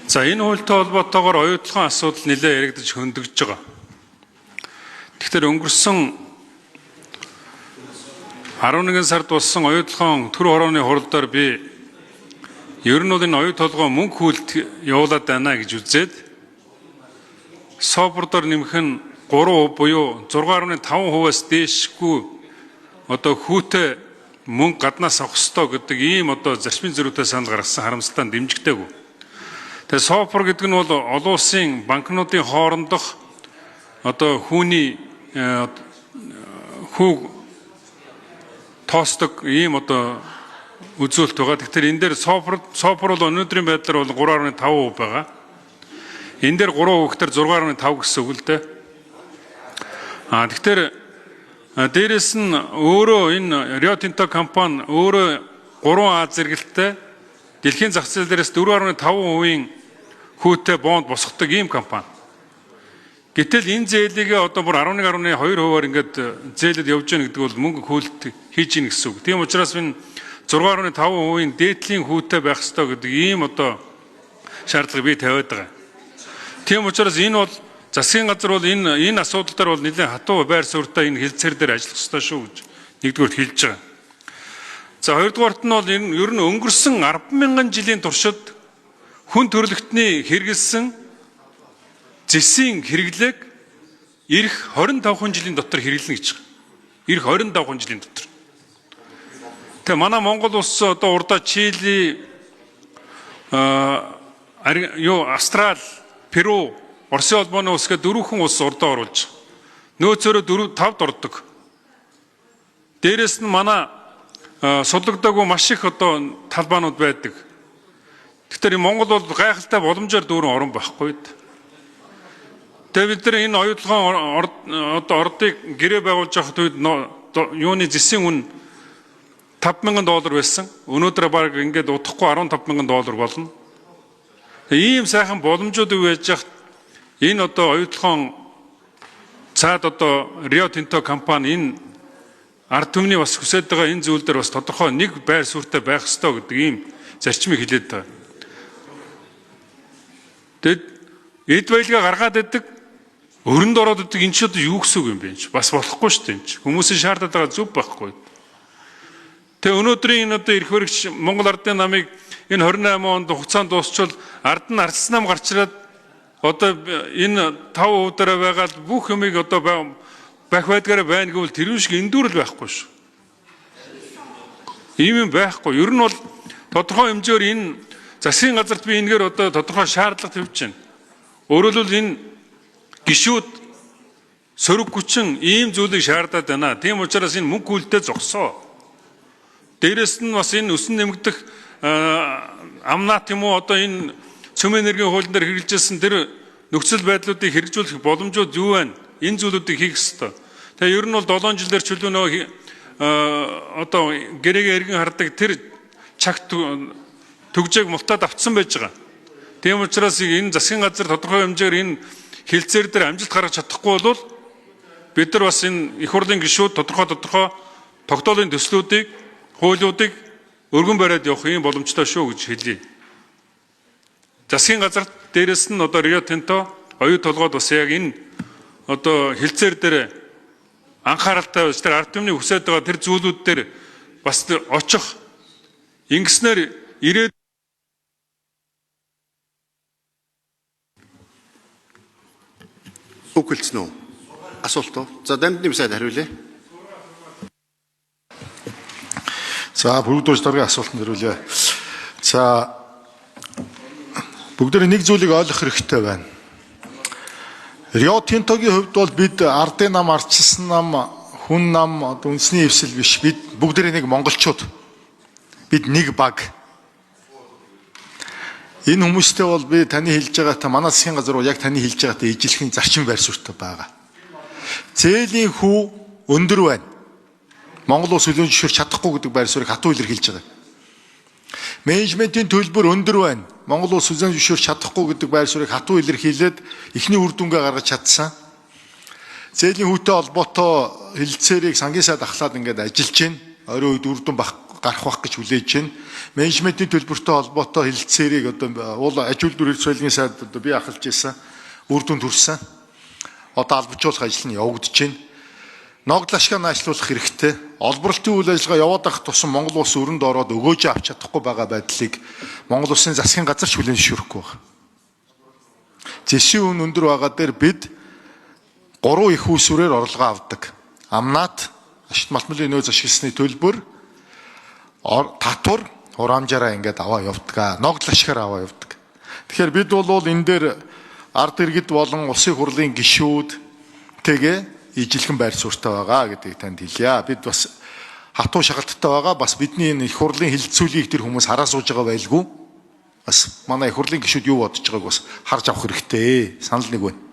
За энэ хуультай холбоотойгоор оюутлын асуудал нэлээд яригдж хөндөгж байгаа. Тэгэхээр өнгөрсөн 11 сард болсон оюутлын төр хорооны хуралдаар би ер нь бол энэ оюут толгой мөнгө хүлт явуулаад байна гэж үзээд СОБР-дор нэмэх нь 3% буюу 6.5%-аас дээшгүй одоо хүүтэй мөнгө гаднаас авах ёстой гэдэг ийм одоо зарчмын зөрүүтэй санал гаргасан харамсалтай дэмжигдээгүй. Тэгээ СОБР гэдэг нь бол олон улсын банкнуудын хоорондох одоо хүүний хүү тоосдог ийм одоо үзүүлэлт байгаа. Тэгэхээр энэ дээр СОБР бол өнөөдрийн байдлаар бол 3.5% байгаа. Энэ дээр 3% гэхээр 6.5 гэсэн үг л дээ. Тэгэхээр дээрэс нь өөрөө энэ Rio Tinto компани өөрөө 3А зэрэгэлтэй дэлхийн зах зээл дээрээс 4.5% хүүтэй бонд босгодог ийм компани. Гэтэл энэ зээлийг одоо бүр 11.2%-аар ингээд зээлэд явж гэнэ гэдэг бол мөнгө хүлт хийж гин гэсэн үг. Тийм учраас энэ 6.5% дээдлийн хүүтэй байх ёстой гэдэг ийм одоо шаардлага би тавиад байгаа. Тийм учраас энэ бол засгийн газар бол энэ асуудал дээр бол нэлээд хатуу байр суурьтай энэ хэлцээр дээр ажиллах ёстой шүү гэж нэгдүгээрт хэлж байгаа. За хоёрдугаарт нь бол энэ ер нь өнгөрсөн 10,000 жилийн туршид хүн төрөлхтний хэрэгэлсэн зэсийн хэрэглээг эх 25 жилийн дотор хэрэглэнэ гэж байгаа. Эх 25 жилийн дотор. Тэгээ манай Монгол улс одоо урдаа Чили, Австрал, Перу, Оросын холбооны улс гэдэг дөрвөн улс урдаа оруулж байгаа. Нөөцөөрөө 4-5 ордог. Дээрээс нь манай судлагдаагүй маш их одоо талбаанууд байдаг. Тэгэхээр Монгол бол гайхалтай боломжоор дүүрэн орон байхгүй. Тэгээ бид нар энэ оюутлогын ордыг гэрээ байгуулж авахд үед юуны зэсийн үн $5,000 байсан. Өнөөдөр баг ингээд удахгүй $15,000 болно. Ийм сайхан боломжууд байж хат энэ одоо оюутлогын цаад одоо Rio Tinto компани энэ ард түмний бас хүсэж байгаа энэ зүйл дээр бас тодорхой нэг байр суурьтай байх ёстой гэдэг ийм зарчмыг хэлээд байгаа. Тэгэд эд баялгаа гаргаад идэг өрөнд ороод идэг энэ ч одоо юу гэсэн үг юм бэ? Бас болохгүй шүү дээ. Хүмүүсийн шаардаад байгаа зүв байхгүй. Тэгээ өнөөдрийн энэ одоо эрх баригч Монгол Ардын намыг энэ 28 онд хугацаанд дуусчвал ард нь арслан нам гарч ирээд одоо энэ 5% дээр байгаа бүх юмыг одоо байх байдгаараа байна гэвэл тэр шиг эндүүрэл байхгүй шүү. Ийм юм байхгүй. Ер нь бол тодорхой хэмжээр энэ засгийн газарт би энэгээр одоо тодорхой шаардлага тавьж байна. Өөрөөр хэлбэл энэ гишүүд сөрөг хүчин ийм зүйлийг шаардаад байна. Тийм учраас энэ мөнгө хүлтээ зогсоо. Дээрээс нь бас энэ өсөн нэмэгдэх амнат юм уу одоо энэ цөм энергийн хуулийн дээр хэрэгжилсэн тэр нөхцөл байдлуудыг хэрэгжүүлэх боломжууд юу байна? Энэ зүйлүүдийг хийх ёстой. Тэгээ ер нь бол 7 жилээр чөлөө нөгөө одоо гэрээгээ эргэн хардаг тэр чагт төгжээг мултаад авцсан байж байгаа. Тийм учраас энэ засгийн газар тодорхой хэмжээгээр энэ хэлцээр дээр амжилт гаргаж чадахгүй бол бид нар бас энэ их хурлын гишүүд тодорхой тогтоолын төслүүдийг, хуулиудыг өргөн бариад явах юм боломжтой шүү гэж хэлье. Засгийн газар дээрээс нь одоо Rio Tinto оюут толгойд бас яг энэ одоо хэлцээр дээр анхааралтай байж тэр ард түмний хүсэж байгаа тэр зүйлүүд дээр бас очих ингэснээр ирээд Үгэлцэн үү? Асуулт уу? За дамжны сайд хариулъя. За бүгд дараагийн асуултанд хариулъя. За бүгд нэг зүйлийг ойлгох хэрэгтэй байна. Rio Tinto-гийн хувьд бол бид ардын нам, ардчилсан нам, хүн нам, үндэсний эвсэл биш. Бид бүгд нэг монголчууд. Бид нэг баг. Энэ хүмүүстэй бол би таны хэлж байгаатай манай засгийн газар бол яг таны хэлж байгаатай ижилхэн зарчим байр суурьтай байгаа. Зээлийн хүү өндөр байна. Монгол улс хүлээн зөвшөөрч чадахгүй гэдэг байр суурийг хатуу илэрхийлж байгаа. Менежментийн төлбөр өндөр байна. Монгол улс хүлээн зөвшөөрч чадахгүй гэдэг байр суурийг хатуу илэрхийлээд эхний үр дүнгээ гаргаж чадсан. Зээлийн хүүтэй холбоотой хэлэлцээрийг сангийн сайд ахлаад ингээд ажиллаж байна. Орой үед үр дүн гарах байх гэж хүлээж байна. Менежментийн төлбөртэй холбоотой хэлэлцээрийг одоо уул аж үйлдвэр соёлын сайд одоо би ахалж ирсэн. Үр дүнд хүрсэн. Одоо албажуулах ажил нь явагдаж байна. Ногдол ашгаа наашлуулах хэрэгтэй. Олборлтын үйл ажиллагаа яваад байх тусам Монгол улс өрөнд ороод өгөөж авч чадахгүй байгаа байдлыг Монгол улсын засгийн газар ч хүлээн зөвшөөрөхгүй байна. Зэсийн үн өндөр байгаа дээр бид 3 их усүрээр орлогоо авдаг. Амнат, ашигт малтмлын нөөц ашигласны төлбөр, татвар, хураамжаараа ингээд аваа явдаг. Ногдол ашгаар аваа явдаг. Тэгэхээр бид бол энэ дээр ард иргэд болон улсын хурлын гишүүдтэйгээ ижилхэн байр суурьтай байгаа гэдгийг танд хэлье. Бид бас хатуу шагалдтай байгаа. Бас бидний энэ их хурлын хилцүүлгийг тэр хүмүүс хараа сууж байгаа байлгүй. Бас манай их хурлын гишүүд юу бодож байгааг бас харж авах хэрэгтэй. Санал нэг байна.